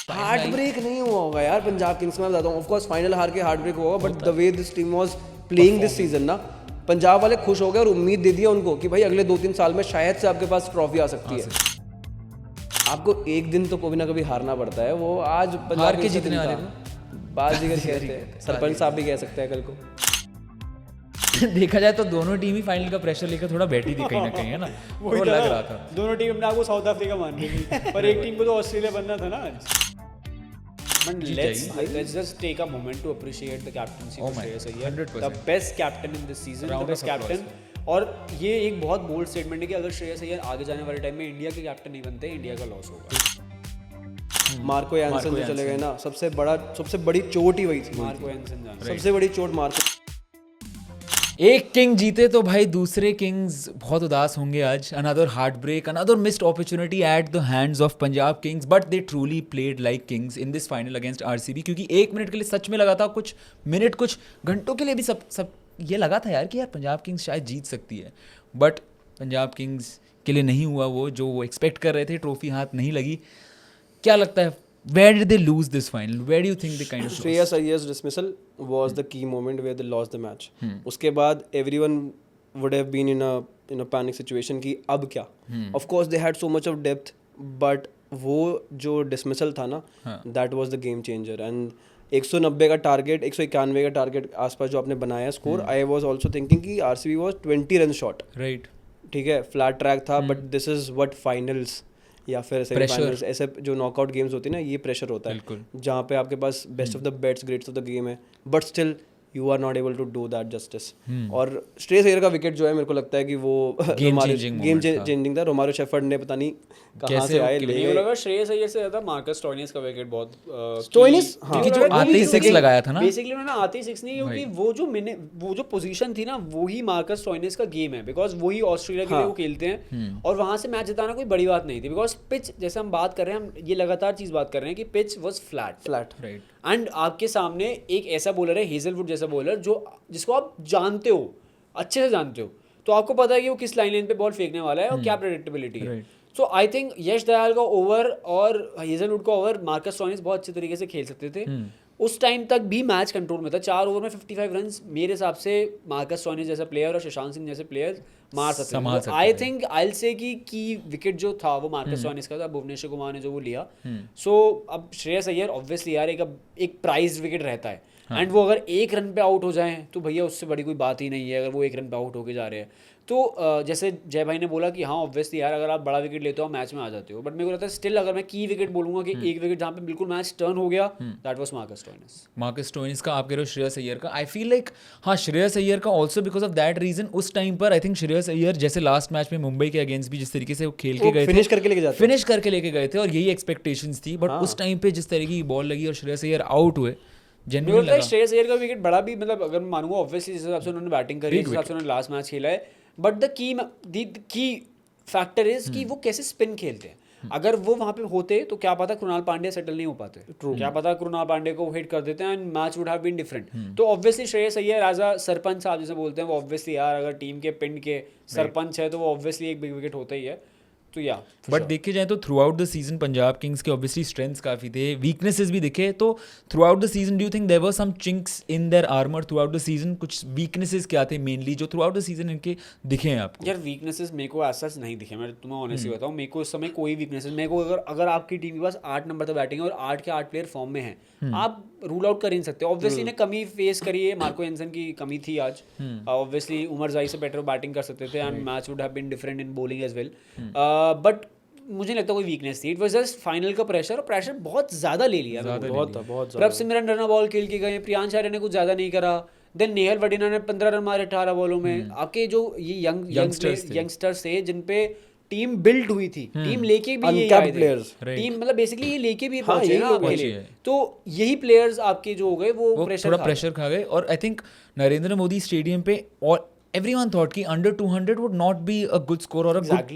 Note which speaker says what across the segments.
Speaker 1: Heart break नहीं हुआ होगा यार पंजाब किंग्स में, मैं बताता हूँ। ऑफ कोर्स फाइनल हार के हार्ट ब्रेक हुआ, but the way this team was playing this season ना, पंजाब वाले खुश हो गए और उम्मीद दे दिया उनको कि भाई अगले 2-3 साल में शायद से आपके पास ट्रॉफी आ सकती है। आपको एक दिन तो कभी ना कभी हारना पड़ता है। वो आज पंजाब
Speaker 2: के जीतने वाले
Speaker 1: बाजीगर कहते हैं, सरपंच साहब भी कह सकते हैं कल को।
Speaker 2: देखा जाए तो दोनों टीम ही फाइनल का प्रेशर लेकर थोड़ा बैठी थी कहीं ना कहीं, है ना। वो लग रहा था
Speaker 3: दोनों टीम अपने आपको साउथ अफ्रीका मान रही थी, पर एक टीम को तो ऑस्ट्रेलिया बनना था ना आज। But let's just take a moment to appreciate the captaincy of Shreyas Iyer,
Speaker 2: 100%.
Speaker 3: the best captain in this season, the best captain. और ये एक बहुत बोल्ड स्टेटमेंट है कि अगर श्रेयस अय्यर आगे जाने वाले टाइम में इंडिया के कैप्टन नहीं बनते, इंडिया का लॉस होगा।
Speaker 1: मार्को यानसन जो चले गए ना, सबसे बड़ी चोट ही वही थी।
Speaker 3: मार्को यानसन जाना
Speaker 1: सबसे बड़ी चोट मार्को।
Speaker 2: एक किंग जीते तो भाई दूसरे किंग्स बहुत उदास होंगे आज। Another heartbreak, another missed opportunity at the hands of Punjab Kings, but they truly played like kings in this final against RCB. क्योंकि एक मिनट के लिए सच में लगा था, कुछ मिनट कुछ घंटों के लिए भी सब ये लगा था यार कि यार पंजाब किंग्स शायद जीत सकती है, बट पंजाब किंग्स के लिए नहीं हुआ वो जो वो एक्सपेक्ट कर रहे थे। ट्रॉफी हाथ नहीं लगी। क्या लगता है, where did they lose this final? Where do you think they kind of lost?
Speaker 1: Shreyas Iyyer's dismissal was the key moment where they lost the match. उसके बाद everyone would have been in a panic situation कि अब क्या? Of course they had so much of depth, but वो जो dismissal था ना, that was the game changer. And 190 का टारगेट, 191 का टारगेट आसपास जो आपने बनाया score, I was also thinking कि RCB was 20 run shot.
Speaker 2: Right.
Speaker 1: ठीक है, फ्लैट ट्रैक था, but this is what finals या फिर सेमीफाइनल्स, ऐसे जो नॉकआउट गेम्स होती है ना, ये प्रेशर होता है जहाँ पे आपके पास best of the best greats of the game है, but still you are not able to do that justice. और श्रेयस अय्यर का विकेट जो है, मेरे को लगता है कि वो गेम चेंजिंग था। रोमारियो शेफर्ड ने पता नहीं कहाँ से आए ले गए।
Speaker 3: लगा श्रेयस अय्यर से ज्यादा मार्कस स्टोइनिस का विकेट बहुत
Speaker 1: स्टोइनिस
Speaker 2: जो आते ही 6 लगाया था ना,
Speaker 3: बेसिकली उन्होंने आते ही 6 नहीं, क्योंकि वो जो पोजीशन थी ना, वो ही मार्कस स्टोइनिस का गेम है, बिकॉज वही ऑस्ट्रेलिया के लिए वो खेलते हैं और वहां से मैच जिताना कोई बड़ी बात नहीं थी। बिकॉज पिच, जैसे हम बात कर रहे हैं, हम ये लगातार चीज बात कर रहे हैं कि pitch was flat.
Speaker 1: Right.
Speaker 3: And आपके सामने एक ऐसा बॉलर है, हेजलवुड जैसा बॉलर, जिसको आप जानते हो, अच्छे से जानते हो, तो आपको पता है कि वो किस लाइन पे बॉल फेंकने वाला है और क्या प्रेडिक्टेबिलिटी है। सो आई थिंक यश दयाल का ओवर और हेजलवुड का ओवर मार्कस स्टोइनिस बहुत अच्छे तरीके से खेल सकते थे। उस टाइम तक भी मैच कंट्रोल में था। 4 ओवर में 55 रन मेरे हिसाब से मार्कस स्टोइनिस जैसा प्लेयर और शशांक सिंह जैसे प्लेयर मार सकते थे। आई थिंक आई से की विकेट जो था वो मार्कस स्टोइनिस का था, भुवनेश्वर कुमार ने जो वो लिया। सो अब श्रेयस अय्यर ऑब्वियसली यार एक प्राइज विकेट रहता है, एंड वो अगर 1 रन पे आउट हो जाए तो भैया उससे बड़ी कोई बात ही नहीं है, अगर वो 1 रन पे आउट होके जा रहे हैं तो। जैसे जय भाई ने बोला कि हाँ ऑब्वियसली यार अगर आप बड़ा विकेट लेते हो आप मैच में आ जाते हो, बट मेरे को लगता है स्टिल अगर मैं की विकेट बोलूंगा कि एक विकेट जहाँ पे बिल्कुल मैच टर्न हो गया, that was Marcus Stoinis.
Speaker 2: Marcus Stoinis का आप कह रहे हो श्रेयस अय्यर का। आई फील लाइक हाँ श्रेयस अय्यर का also because of that reason. उस टाइम पर आई थिंक श्रेयस अय्यर जैसे लास्ट मैच में मुंबई के अगेंस्ट भी जिस तरीके से वो खेल के गए थे, फिनिश करके लेके गए थे और यही एक्सपेक्टेशंस थी, बट उस टाइम पे जिस तरीके की बॉल लगी और श्रेयस अय्यर आउट हुए,
Speaker 3: जेन्युइनली श्रेयस अय्यर का विकेट बड़ा भी, मतलब अगर मैं मानूंगा ऑब्वियसली जिस हिसाब से उन्होंने बैटिंग करी, जिस हिसाब से उन्होंने लास्ट मैच खेला है, but the key factor is कि वो कैसे स्पिन खेलते हैं। अगर वो वहां पे होते तो क्या पता कृणाल पांड्या सेटल नहीं हो पाते, क्या पता कृणाल पांड्या को हिट कर देते हैं and match would have been different. तो obviously Shreyas Iyer as a sarpanch साहब जैसे बोलते हैं, वो ऑब्वियसली यार अगर टीम के पिंड के सरपंच है तो वो ऑब्वियसली एक बिग विकेट होता ही है। तो या
Speaker 2: बट देखे जाए तो throughout the season Punjab Kings के ऑब्वियसली स्ट्रेंथ्स काफ़ी थे, वीकनेसेस भी दिखे। तो throughout the season do you think there were some chinks in their armour throughout the season? कुछ वीकनेसेस क्या थे मेनली जो थ्रू आउट द सीजन इनके दिखे हैं आपको?
Speaker 3: यार वीकनेसेस मेरे को ऐसा नहीं दिखे, मैं तुम्हें ऑनेस्टली बताऊं, मेरे को इस समय कोई वीकनेसेस, मेरे को अगर आपकी टीम के पास 8 नंबर तक बैटिंग है और 8 के 8 प्लेयर फॉर्म में हैं, आप रूल आउट कर ही नहीं सकते। ऑब्वियसली ने कमी फेस करी है, मार्को यानसन की कमी थी आज, ऑब्वियसली उमर जाई से बेटर बैटिंग कर सकते थे and match would have been different in bowling as well, but मुझे लगता कोई वीकनेस थी। इट वाज जस्ट फाइनल का प्रेशर, और प्रेशर बहुत ज्यादा ले लिया, बहुत प्रभसिमरन रन बॉल खेल के गए, प्रियांश आर्य ने कुछ ज्यादा नहीं करा, देन नेहल वडीना ने 15 रन मारे 18 बॉलों में। आपके जो ये यंगस्टर्स थे जिन पे टीम बिल्ड हुई थी, टीम लेके भी ये आए थे, टीम मतलब बेसिकली ये लेके भी पहुंचे ना आपके लिए, तो यही प्लेयर्स आपके जो हो गए वो
Speaker 2: प्रेशर खा गए। और I think Narendra Modi stadium पे और everyone thought कि under 200 would not be a good score or a good,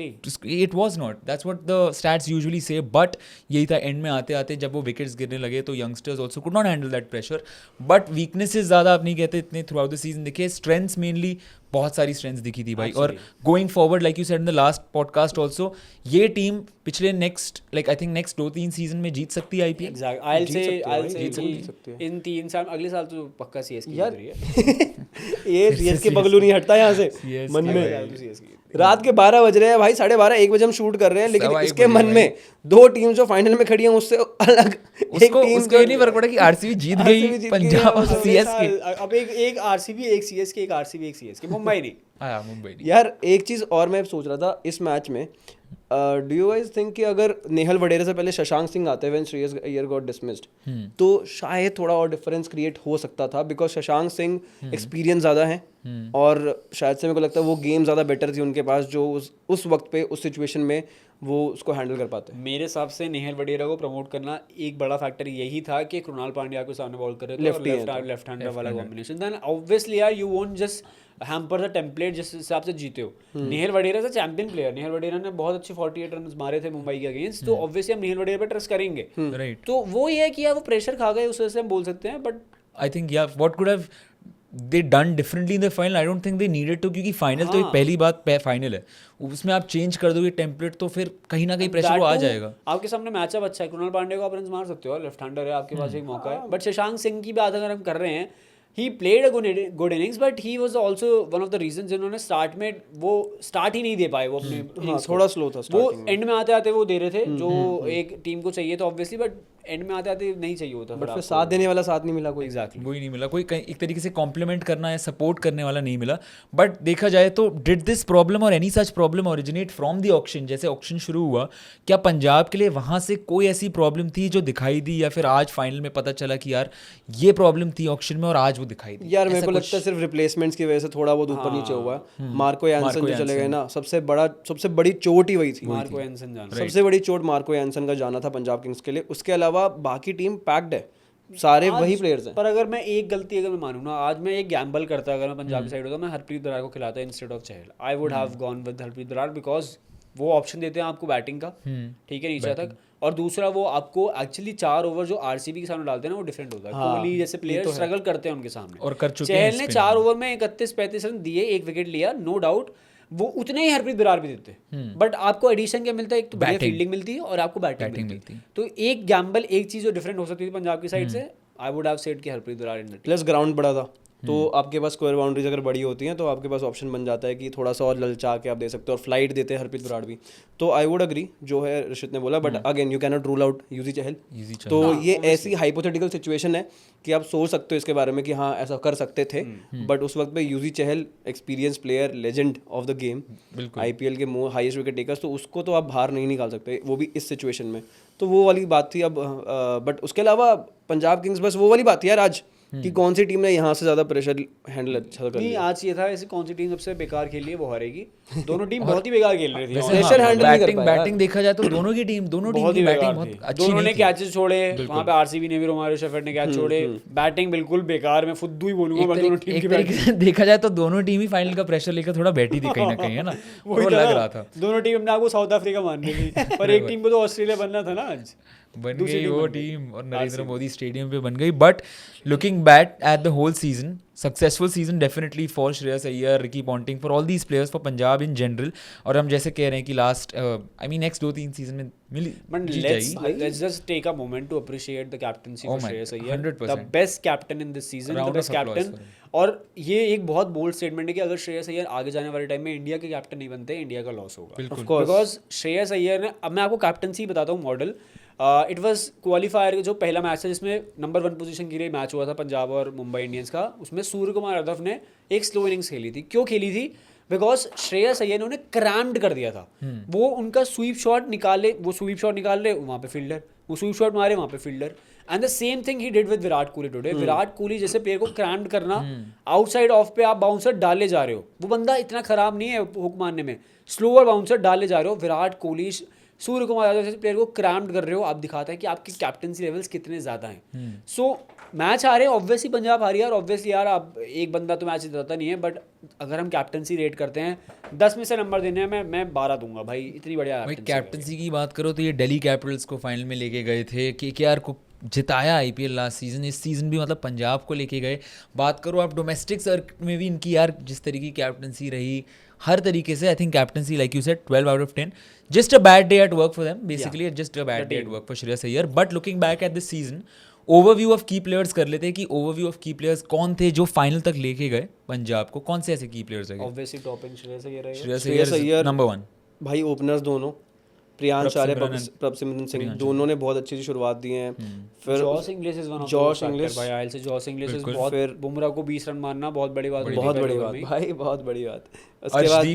Speaker 2: it was not, that's what the stats usually say, but यही था एंड में आते आते जब वो विकेट्स गिरने लगे तो youngsters also could not handle that pressure, but weaknesses ज़्यादा आप नहीं कहते इतने throughout the season दिखे, strengths mainly बहुत सारी स्ट्रेंथ्स दिखी थी भाई. और going forward like you said in the last podcast also, ये टीम पिछले next like I think next 2-3 season में जीत सकती है आईपीएल.
Speaker 3: एग्जैक्ट. I'll say इन 3 साल अगले साल तो पक्का सीएसके जीत रही है.
Speaker 1: ये सीएसके बगलू नहीं हटता यहाँ से मन में. रात के 12 बज रहे हैं भाई, 12:30 1 बजे हम शूट कर रहे हैं, लेकिन इसके मन में 2 टीम जो फाइनल में खड़ी हैं उससे अलग
Speaker 2: उसको ये नहीं फर्क पड़ा कि आरसीबी जीत गई, पंजाब और सीएसके.
Speaker 3: अब एक आरसीबी एक सीएसके, एक आरसीबी एक सीएसके, मुंबई नहीं.
Speaker 2: हाँ मुंबई नहीं.
Speaker 1: यार एक चीज और मैं सोच रहा था इस मैच में, डू यू गाइस थिंक कि अगर नेहल वडेरा से पहले शशांक सिंह आते when Shreyas Iyer got dismissed, तो शायद थोड़ा और डिफरेंस क्रिएट हो सकता था, बिकॉज शशांक सिंह एक्सपीरियंस ज़्यादा है और शायद से मेरे को लगता है वो गेम ज़्यादा बेटर थी उनके पास, जो उस वक्त पे उस सिचुएशन में वो उसको हैंडल कर पाते.
Speaker 3: मेरे हिसाब से नेहल वडेरा को प्रमोट करना एक बड़ा फैक्टर यही था कि कृणाल पांड्या को सामने बॉल कर रहे थे, लेफ्ट हैंडर वाला कॉम्बिनेशन. देन ऑब्वियसली यार you won't just hamper the template जिस हिसाब से जीते हो. नेहल वडेरा से चैंपियन प्लेयर, नेहल वडेरा ने बहुत अच्छे 48 रन मारे थे मुंबई के अगेंस्ट, तो ऑब्वियसली हम नेहल वडेरा पे ट्रस्ट करेंगे.
Speaker 2: राइट.
Speaker 3: तो वो ये है कि यार वो प्रेशर खा गए, उस वजह से हम बोल सकते हैं. But
Speaker 2: I think yeah what could have they done differently in the final, I don't think they needed to, क्योंकि फाइनल तो एक पहली बात फाइनल है, उसमें आप चेंज कर दोगे टेम्पलेट तो फिर कहीं ना कहीं प्रेशर वो आ जाएगा.
Speaker 3: आपके सामने मैचअप अच्छा है, कृणाल पांड्या को आप रन मार सकते हो, लेफ्ट हैंडर है, आपके पास एक मौका है. बट शशांक सिंह की बात अगर हम कर रहे हैं, he played a good innings, but he was also one of the reasons जिन्होंने स्टार्ट में वो स्टार्ट ही नहीं दे पाए वो अपने innings
Speaker 1: थोड़ा स्लो था
Speaker 3: वो एंड में आते आते वो दे रहे थे जो एक टीम को चाहिए था ऑब्वियसली, बट एंड में आते आते नहीं चाहिए होता.
Speaker 1: बट फिर साथ देने वाला साथ नहीं मिला कोई.
Speaker 3: एग्जैक्टली
Speaker 2: वही नहीं मिला कोई, एक तरीके से कॉम्प्लीमेंट करना है, सपोर्ट करने वाला नहीं मिला. बट देखा जाए तो डिड दिस प्रॉब्लम और any such problem originate from the auction? जैसे ऑक्शन शुरू हुआ, क्या पंजाब के लिए वहाँ से कोई ऐसी प्रॉब्लम थी जो दिखाई दी, या फिर आज फाइनल में पता चला कि यार ये प्रॉब्लम थी ऑक्शन में और आज वो दिखाई दी?
Speaker 1: यार मेरे को लगता है सिर्फ रिप्लेसमेंट्स की वजह से थोड़ा बहुत ऊपर नीचे हुआ. मार्को यानसन जो चले गए ना, सबसे बड़ी चोट ही वही थी.
Speaker 3: मार्को यानसन जाना
Speaker 1: सबसे बड़ी चोट मार्को यानसन का जाना था पंजाब किंग्स के लिए. उसके अलावा बाकी टीम पैक्ड है, सारे वही प्लेयर्स हैं.
Speaker 3: पर अगर मैं एक गलती अगर मैं मानूं ना, आज मैं एक गैम्बल करता, अगर मैं पंजाब की साइड होता, मैं हरप्रीत बराड़ को खिलाता instead of Chahal. I would have gone with Harpreet Brar, because वो ऑप्शन देते हैं आपको बैटिंग का, ठीक है, नीचे तक. और दूसरा वो आपको एक्चुअली 4 ओवर जो आरसीबी के सामने डालते हैं ना, वो डिफरेंट होता है. कोहली जैसे प्लेयर स्ट्रगल करते हैं उनके सामने,
Speaker 2: और कर चुके हैं.
Speaker 3: चहल ने 4 ओवर में 31-35 रन दिए, 1 विकेट लिया, नो डाउट. वो उतने ही हरप्रीत बराड़ भी देते, बट आपको एडिशन क्या मिलता है? एक तो बढ़िया फील्डिंग मिलती है और आपको बैटिंग मिलती है. तो एक गैम्बल, एक चीज जो डिफरेंट हो सकती थी पंजाब की साइड से, आई वुड हैव सेड कि Harpreet Brar in the team.
Speaker 1: Plus ground बड़ा था, तो आपके पास स्क्वायर बाउंड्रीज अगर बड़ी होती हैं तो आपके पास ऑप्शन बन जाता है कि थोड़ा सा और ललचा के आप दे सकते हो, और फ्लाइट देते हैं हरप्रीत बराड़ भी. तो आई वुड अग्री जो है ऋषित ने बोला, but again you can not rule out Yuzi Chahal. तो ये ऐसी हाइपोथेटिकल सिचुएशन है कि आप सोच सकते हो इसके बारे में कि हाँ ऐसा कर सकते थे, बट उस वक्त पे Yuzi Chahal experience player, legend of the game, IPL के हाईएस्ट विकेट टेकर्स, तो उसको तो आप बाहर नहीं निकाल सकते, वो भी इस सिचुएशन में. तो वो वाली बात थी. अब बट उसके अलावा पंजाब किंग्स बस वो वाली बात थी यार आज कि कौन सी टीम ने यहाँ से ज्यादा प्रेशर हैंडल अच्छा कर लिया.
Speaker 3: आज ये था ऐसे कौन सी टीम सबसे बेकार खेली है वो हारेगी. दोनों टीम बहुत ही बेकार खेल रही थी.
Speaker 1: प्रेशर हैंडल नहीं कर पाया.
Speaker 2: बैटिंग देखा जाए तो दोनों की बैटिंग बहुत अच्छी,
Speaker 3: दोनों ने कैचेस छोड़े. वहां पे आरसीबी ने भी, रोमारियो शेफर्ड ने कैच छोड़े. बैटिंग बिल्कुल बेकार, मैं फुद्दू ही बोलूंगा दोनों टीम की.
Speaker 2: तरीके से देखा जाए तो दोनों टीम ही फाइनल का प्रेशर लेकर थोड़ा बैठी थी कहीं ना कहीं, है ना. वो लग रहा था
Speaker 3: दोनों टीम अपने आपको साउथ अफ्रीका मान रही थी, पर एक टीम को तो ऑस्ट्रेलिया बनना था ना. आज
Speaker 2: बन गई वो टीम और नरेंद्र मोदी स्टेडियम पे बन गई. But looking back at the whole season, successful season definitely for Shreyas Iyer, Ricky Ponting, for all these players, for Punjab in general. और हम जैसे कह रहे हैं कि last I mean next 2-3 season में
Speaker 3: let's just take a moment to appreciate the captaincy of Shreyas Iyer,
Speaker 2: 100%.
Speaker 3: the best captain in this season, the best captain. और ये एक बहुत बोल्ड स्टेटमेंट है कि अगर श्रेयस अय्यर आगे जाने वाले टाइम में इंडिया के कैप्टन नहीं बनते, इंडिया का लॉस होगा. बिकॉज श्रेयस अय्यर ने, अब मैं आपको कैप्टनसी बताता हूँ मॉडल. इट वॉज क्वालिफायर जो पहला मैच था जिसमें नंबर 1 पोजीशन के लिए मैच हुआ था पंजाब और मुंबई इंडियंस का, उसमें सूर्य कुमार यादव ने एक स्लो इनिंग्स खेली थी. क्यों खेली थी? बिकॉज श्रेयस अय्यर ने उन्हें क्रैम्ड कर दिया था. वो उनका स्वीप शॉट निकाले, वो स्वीप शॉट निकाल रहे, वहाँ पे फील्डर, वो स्वीप शॉट मारे, वहाँ पे fielder. And the same thing he did with Virat Kohli today. Virat Kohli जैसे प्लेयर को क्रैम्ड करना, आउटसाइड ऑफ पे आप बाउंसर डाले जा रहे हो, वो बंदा इतना खराब नहीं है हुक मारने में, स्लोअर बाउंसर डाले जा रहे हो. विराट कोहली, सूर्य कुमार यादव जैसे प्लेयर को क्रैम्ड कर रहे हो, आप दिखाता है कि आपकी कैप्टनसी लेवल्स कितने ज़्यादा हैं. सो मैच हारे, ऑब्वियसली पंजाब हारी यार, ऑब्वियसली यार आप एक बंदा तो मैच जिताता नहीं है. बट अगर हम कैप्टनसी रेट करते हैं 10 में से नंबर देने हैं, मैं 12 दूंगा भाई. इतनी बढ़िया
Speaker 2: कैप्टनसी की बात करो तो ये दिल्ली कैपिटल्स को फाइनल में लेके गए थे, केकेआर को जिताया IPL लास्ट सीजन, इस सीजन भी मतलब पंजाब को लेके गए। बात करो आप डोमेस्टिक सर्किट में भी इनकी यार जिस तरीके की कैप्टनसी रही हर तरीके से, I think captaincy like you said 12 out of 10, just a bad day at work for them basically, just a bad day at work for Shreyas Iyer. But looking back at this season, overview of की players कर लेते हैं कि overview of की players कौन थे जो final तक लेके गए पंजाब को, कौन से ऐसे की प्लेयर्स है?
Speaker 3: Obviously top in Shreyas Iyer रहेगा।
Speaker 2: श्रेयस अय्यर नंबर 1,
Speaker 1: भाई ओपनर्स दोनों प्रियांश आर्य, प्रभसिमरन सिंह,
Speaker 2: प्रियांश
Speaker 1: दोनों ने बहुत अच्छी शुरुआत दी है। फिर
Speaker 3: Jos English is one of
Speaker 1: Josh
Speaker 3: the
Speaker 1: English
Speaker 3: भाई, आयल से जॉस इंग्लिश इज बहुत,
Speaker 1: फिर
Speaker 3: बुमराह को 20 रन मारना बहुत बड़ी बात,
Speaker 1: बहुत बड़ी बात भाई, बहुत बड़ी बात। उसके बाद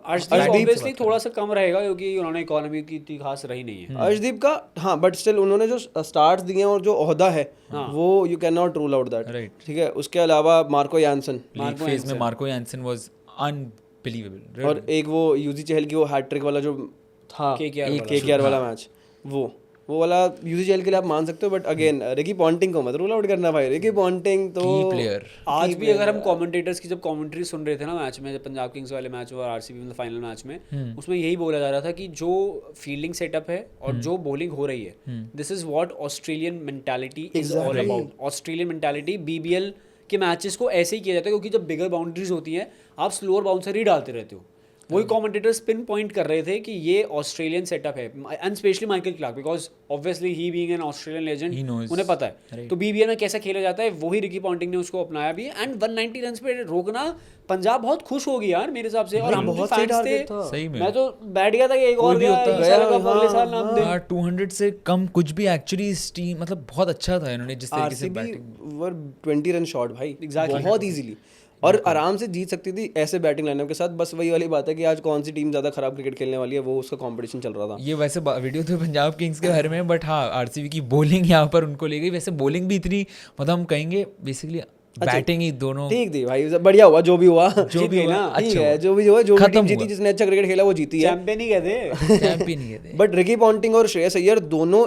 Speaker 2: अर्शदीप
Speaker 3: ऑब्वियसली थोड़ा सा कम रहेगा क्योंकि उन्होंने इकोनॉमी की इतनी खास रही नहीं है।
Speaker 1: अर्शदीप का हाँ, बट स्टिल उन्होंने जो स्टार्ट्स दिए हैं और जो ओहदा है वो you can not rule out that,
Speaker 2: Right.
Speaker 1: ठीक है। उसके अलावा मार्को यानसन,
Speaker 2: लीग फेज में मार्को यानसन वाज अनबिलीवेबल,
Speaker 1: और एक वो यूजी चहल की वो हैट्रिक वाला जो था KKR वाला मैच, वो वाला यूजी चहल के लिए आप मान सकते हो। बट अगेन रिकी पॉन्टिंग को मत रूल आउट करना भाई, रिकी पॉन्टिंग तो
Speaker 2: की प्लेयर।
Speaker 3: आज भी अगर हम कमेंटेटर्स की जब कमेंट्री सुन रहे थे ना मैच में, जब पंजाब किंग्स वाले मैच और आरसीबी में फाइनल मैच में, उसमें यही बोला जा रहा था कि जो फील्डिंग सेटअप है और जो बॉलिंग हो रही है, this is what Australian mentality is all about. Australian mentality BBL के मैचेस को ऐसे ही किया जाता है क्योंकि जब बिगर बाउंड्रीज होती हैं आप स्लोअर बाउंसर ही डालते रहते हो। वही कमेंटेटर्स पिन पॉइंट कर रहे थे कि ये ऑस्ट्रेलियन सेटअप है, and specially Michael Clarke, because obviously he being an Australian legend उन्हें पता है तो BBL में कैसा खेला जाता है, वही रिकी पॉन्टिंग ने उसको अपनाया भी। एंड 190 रन पे रोकना, पंजाब बहुत खुश होगी यार मेरे हिसाब से। और हम
Speaker 1: बहुत
Speaker 3: फैंस
Speaker 1: सही
Speaker 3: थे,
Speaker 1: टारगेट था।
Speaker 2: सही में
Speaker 3: मैं तो बैठ गया था कि एक और
Speaker 2: भी
Speaker 3: गया,
Speaker 2: होता
Speaker 3: इस साल का अगले साल नाम दे।
Speaker 2: 200 से कम कुछ भी एक्चुअली इस टीम मतलब बहुत अच्छा था इन्होंने जिस तरीके से
Speaker 1: आरसीबी
Speaker 2: बैटिंग
Speaker 1: वर 20 रन शॉट भाई,
Speaker 3: Exactly.
Speaker 1: बहुत इजीली, और आराम से जीत सकती थी ऐसे बैटिंग लाइनअप के साथ। बस वही वाली बात है कि आज कौन सी टीम ज्यादा खराब क्रिकेट खेलने वाली है, वो उसका कंपटीशन चल रहा था।
Speaker 2: ये वैसे वीडियो तो पंजाब किंग्स के बारे में, बट हाँ आरसीबी की बॉलिंग यहाँ पर उनको ले गई। वैसे बॉलिंग भी इतनी मतलब हम कहेंगे बेसिकली बैटिंग ही दोनों
Speaker 1: ठीक थी भाई, बढ़िया हुआ जो भी हुआ,
Speaker 2: जो भी हुआ
Speaker 1: ठीक है, जो भी हुआ, जो भी
Speaker 2: खत्म
Speaker 1: टीम जीती,
Speaker 2: हुआ।
Speaker 1: जिसने अच्छा क्रिकेट खेला वो जीती है।
Speaker 3: चैंपियन ही कहते
Speaker 2: चैंपियन ही कहते हैं।
Speaker 1: बट रिकी पॉन्टिंग और श्रेयस अय्यर दोनों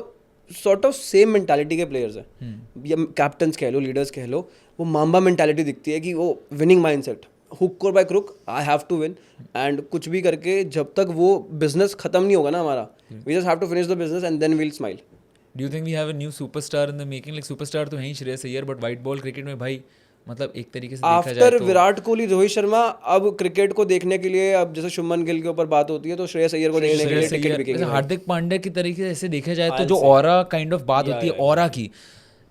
Speaker 1: सॉर्ट ऑफ सेम मेंटालिटी के प्लेयर्स हैं, या कैप्टन्स कह लो, लीडर्स कह लो। वो माम्बा मेंटालिटी दिखती है कि वो विनिंग माइंडसेट, हुक और by crook I have to win, and कुछ भी करके जब तक वो बिजनेस खत्म नहीं होगा ना हमारा, we just have to finish the business and then we will smile.
Speaker 2: Do you think we have a new superstar in the making? Like superstar तो है ही Shreyas Iyer, but white ball cricket में भाई मतलब एक तरीके से देखा जाए
Speaker 1: आफ्टर
Speaker 2: तो
Speaker 1: विराट कोहली, रोहित शर्मा, अब क्रिकेट को देखने के लिए, अब जैसे शुभमन गिल के ऊपर बात होती है तो श्रेयस अय्यर को देखने के लिए टिकट बिकेंगे।
Speaker 2: हार्दिक पांड्या की तरीके से ऐसे देखा जाए तो जो ऑरा काइंड ऑफ बात होती है ऑरा की,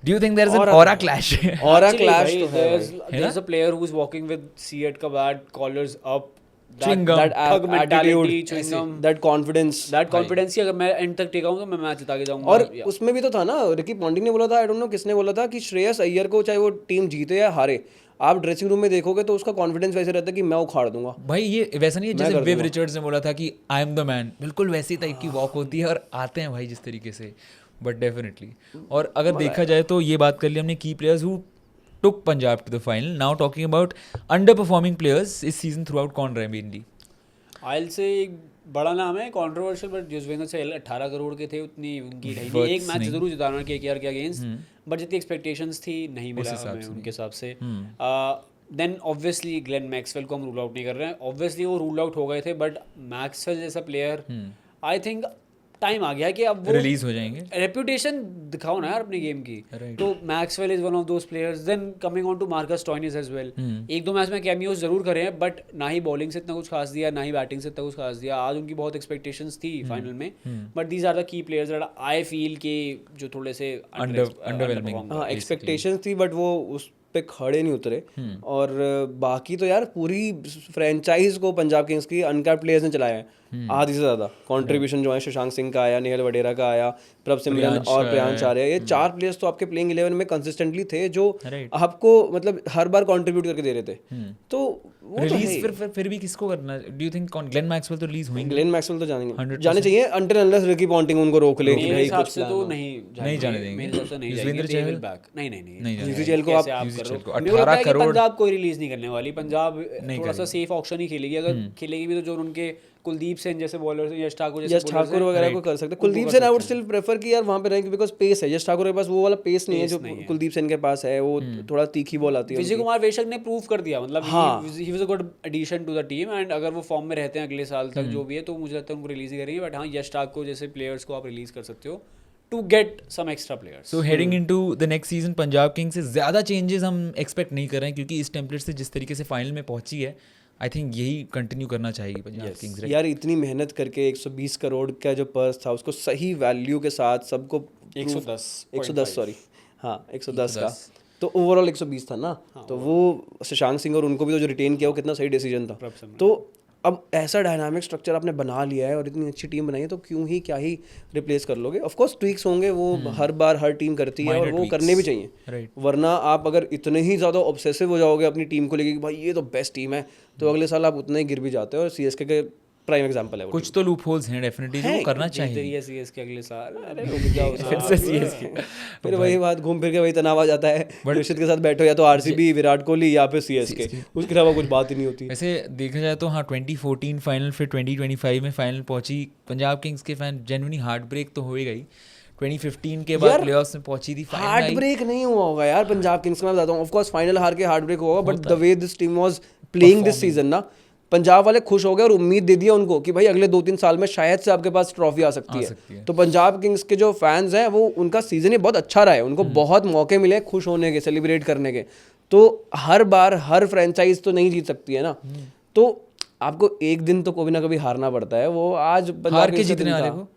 Speaker 2: do you think there is an aura clash?
Speaker 1: Aura clash तो है।
Speaker 3: There's a player who's walking with C at का bat, collars up,
Speaker 2: Chewing gum.
Speaker 3: that thug mentality, chewing
Speaker 1: attitude,
Speaker 3: gum,
Speaker 1: that confidence,
Speaker 3: that confidence ही अगर मैं and तक टिका हूँ तो मैं मैच जिता के जाऊंगा।
Speaker 1: और उसमें भी तो था ना, रिकी पॉन्टिंग ने बोला था, आई डोंट नो किसने बोला था, कि श्रेयस अय्यर को चाहे वो टीम जीते या हारे, आप ड्रेसिंग रूम में देखोगे तो उसका कॉन्फिडेंस वैसे रहता है कि मैं उखाड़ दूंगा
Speaker 2: भाई। ये वैसा नहीं है जैसे विव रिचर्ड्स ने बोला था कि आई एम द मैन, बिल्कुल वैसी टाइप की वॉक होती है और आते हैं भाई जिस तरीके से। बट डेफिनेटली, और अगर देखा जाए तो ये बात कर ली हमने की players who took Punjab to the final. Now talking about underperforming players इस सीजन थ्रू आउट, कौन रहे मेनली?
Speaker 3: आयल से एक बड़ा नाम है, कंट्रोवर्शियल, बट युजवेंद्र चहल 18 करोड़ के थे, उतनी उनकी रही नहीं। एक मैच जरूर जिताना KKR के अगेंस्ट, बट जितनी एक्सपेक्टेशंस थी नहीं मिला हमें उनके हिसाब से। देन ऑब्वियसली ग्लेन मैक्सवेल को हम रूल आउट नहीं कर रहे हैं, ऑब्वियसली वो रूल आउट हो गए थे, बट मैक्सवेल जैसा प्लेयर आई थिंक टाइम आ गया है कि अब वो
Speaker 2: रिलीज हो जाएंगे,
Speaker 3: रेपुटेशन दिखाओ ना यार अपनी गेम की। तो Maxwell is one of those players. Then coming on to Marcus Stoinis as well, एक दो मैच में कैमियोज जरूर करे हैं, बट ना ही बॉलिंग से इतना कुछ खास दिया, ना ही बैटिंग से इतना कुछ खास दिया। आज उनकी बहुत एक्सपेक्टेशंस थी फाइनल में, but these are the key players that I feel के जो थोड़े से
Speaker 2: अंडरवेलमिंग।
Speaker 1: हाँ, एक्सपेक्टेशंस थी बट वो उस पे खड़े नहीं उतरे। और बाकी तो यार पूरी फ्रेंचाइज को पंजाब किंग्स की अनकैप्ड प्लेयर्स ने चलाया है, आधी से ज़्यादा कंट्रीब्यूशन जो है शशांक सिंह का आया, नेहल वडेरा का आया, प्रभसिमरन और प्रियांश आर्य, ये 4 प्लेयर्स तो आपके प्लेइंग 11 में कंसिस्टेंटली थे जो आपको मतलब हर बार कंट्रीब्यूट करके दे रहे थे। तो
Speaker 2: रिलीज फिर भी किसको करना? Do you think Glenn Maxwell तो रिलीज होंगे?
Speaker 1: ग्लेन मैक्सवेल तो जाने चाहिए अंटिल अनलेस रिकी पॉन्टिंग उनको रोक ले।
Speaker 3: मेरे हिसाब से तो नहीं
Speaker 2: जाने देंगे,
Speaker 3: मेरे हिसाब से नहीं
Speaker 2: युजवेंद्र चहल
Speaker 3: बैक नहीं
Speaker 1: यूजी चहल को आप
Speaker 2: 18 करोड़
Speaker 3: पंजाब कोई रिलीज नहीं करने वाली। पंजाब थोड़ा सा सेफ ऑप्शन ही खेलेगी, अगर खेलेगी भी तो जो उनके कुलदीप सेन जैसे बॉलर्स हैं, यश ठाकुर जैसे
Speaker 1: ठाकुर वगैरह को कर सकते। Kuldeep Sen I would still prefer कि यार वहां पे रहेंगे बिकॉज पेस है। यश ठाकुर के पास वो वाला पेस नहीं है जो कुलदीप सेन के पास है, वो थोड़ा तीखी बॉल आती है।
Speaker 3: विजय कुमार वेशक ने प्रूव कर दिया, मतलब he was a good addition to the team, and अगर वो फॉर्म में रहते हैं अगले साल तक जो भी है तो मुझे लगता है उनको रिलीज ही करेंगे। बट हाँ, यश ठाकुर जैसे प्लेयर्स को आप रिलीज कर सकते हो to get some extra players.
Speaker 2: So heading into the next season, Punjab Kings से ज़्यादा चेंजेस हम एक्सपेक्ट नहीं कर रहे हैं, क्योंकि इस टेम्पलेट से जिस तरीके से फाइनल में पहुंची है, आई थिंक यही कंटिन्यू करना चाहिए पंजाब किंग्स।
Speaker 1: यार इतनी मेहनत करके 120 करोड़ का जो पर्स था उसको सही वैल्यू के साथ सबको 110 सॉरी हाँ 110 का, तो ओवरऑल 120 था ना, तो वो शशांक सिंह और उनको भी तो जो रिटेन किया वो कितना सही डिसीजन था। तो अब ऐसा डायनामिक स्ट्रक्चर आपने बना लिया है और इतनी अच्छी टीम बनाई है, तो क्यों ही क्या ही रिप्लेस कर लोगे। ऑफ कोर्स ट्वीक्स होंगे, वो हर बार हर टीम करती है और वो करने भी चाहिए, वरना आप अगर इतने ही ज़्यादा ऑब्सेसिव हो जाओगे अपनी टीम को लेके कि भाई ये तो बेस्ट टीम है, तो अगले साल आप उतने ही गिर भी जाते हो। और सीएसके के प्राइम एग्जांपल है वो।
Speaker 2: कुछ तो लूप होल्स हैं डेफिनेटली जो करना चाहिए।
Speaker 3: सीएसके अगले साल
Speaker 2: फिर से सीएसके,
Speaker 1: फिर वही बात घूम फिर के वही तनाव आ जाता है। ऋषित के साथ बैठो या तो आरसीबी, विराट कोहली या फिर सीएसके, उसके अलावा कुछ बात ही नहीं होती।
Speaker 2: वैसे देखा जाए तो हाँ 2014 फाइनल, फिर 2025 में फाइनल पहुंची पंजाब किंग्स के फैन, जेन्युइनली हार्ट ब्रेक तो हो ही गई। 2015 के बाद प्लेऑफ्स में पहुंची थी,
Speaker 1: हार्ट ब्रेक नहीं हुआ होगा यार पंजाब किंग्स का, मैं बताता हूँ। ऑफ कोर्स फाइनल हार के हार्ट ब्रेक होगा, but the way this team was playing this season ना, पंजाब वाले खुश हो गए और उम्मीद दे दिया उनको कि भाई अगले 2-3 साल में शायद से आपके पास ट्रॉफी आ सकती है। तो पंजाब किंग्स के जो फैंस हैं वो उनका सीजन ही बहुत अच्छा रहा है, उनको बहुत मौके मिले खुश होने के, सेलिब्रेट करने के। तो हर बार हर फ्रेंचाइज तो नहीं जीत सकती है ना, तो आपको एक दिन तो कभी ना कभी हारना पड़ता है। वो आज
Speaker 2: हार के जीतने वाले को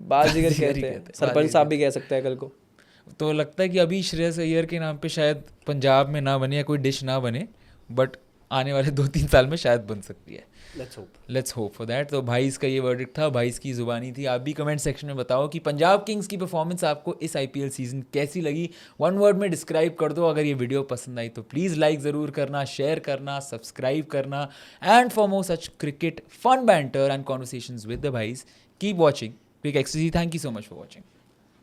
Speaker 1: बाजीगर कहते हैं, सरपंच साहब भी कह सकते हैं कल को।
Speaker 2: तो लगता है कि अभी श्रेयस अय्यर के नाम पे शायद पंजाब में ना बने या कोई डिश ना बने, बट आने वाले 2-3 साल में शायद बन सकती है। Let's hope for that. तो भाई इसका ये वर्डिक्ट था, भाई इसकी ज़ुबानी थी। आप भी कमेंट सेक्शन में बताओ कि पंजाब किंग्स की परफॉर्मेंस आपको इस आईपीएल सीजन कैसी लगी, वन वर्ड में डिस्क्राइब कर दो। अगर ये वीडियो पसंद आई तो प्लीज़ लाइक ज़रूर करना, शेयर करना, सब्सक्राइब करना, and for more such cricket fun banter and conversations with the भाईज keep watching quick XG. Thank you so much for watching.